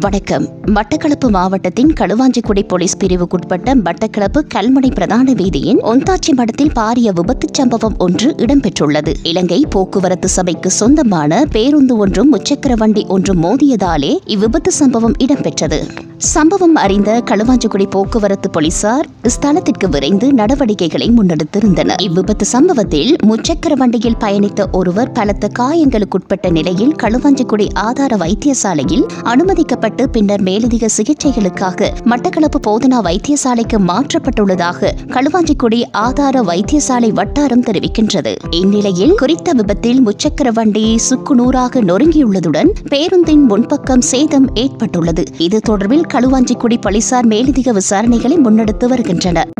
வணக்கம். மட்டக்களப்பு மாவட்டத்தின் களுவாஞ்சிக்குடி போலீஸ் பிரிவுக்குட்பட்ட மட்டக்களப்பு கல்முனை பிரதான வீதியின் ஒந்தாச்சி மடத்தில் பாரிய விபத்துச் சம்பவம் ஒன்று இடம்பெற்றுள்ளது. இலங்கை போக்குவரத்து சபைக்கு சொந்தமான பேருந்து ஒன்றும் முச்சக்கர வண்டி ஒன்றும் மோதியதாலே இவ்விபத்து சம்பவம் இடம்பெற்றது. சம்பவம் அறிந்த களுவாஞ்சிக்குடி போக்குவரத்து போலீசார் ஸ்தலத்திற்கு விரைந்து நடவடிக்கைகளை முன்னெடுத்திருந்தனர். இவ்விபத்து சம்பவத்தில் முச்சக்கர வண்டியில் பயணித்த ஒருவர் பலத்த காயங்களுக்குட்பட்ட நிலையில் களுவாஞ்சிக்குடி ஆதார வைத்தியசாலையில் அனுமதிக்கப்பட்டு பின்னர் மேலதிக சிகிச்சைகளுக்காக மட்டக்களப்பு போதனா வைத்தியசாலைக்கு மாற்றப்பட்டுள்ளதாக களுவாஞ்சிக்குடி ஆதார வைத்தியசாலை வட்டாரம் தெரிவிக்கின்றது. இந்நிலையில் குறித்த விபத்தில் முச்சக்கர வண்டி சுக்குநூறாக நொறுங்கியுள்ளதுடன் பேருந்தின் முன்பக்கம் சேதம் ஏற்பட்டுள்ளது. இது தொடர்பில் களுவாஞ்சிக்குடி போலீசார் மேலதிக விசாரணைகளை முன்னெடுத்து வருகின்றனர்.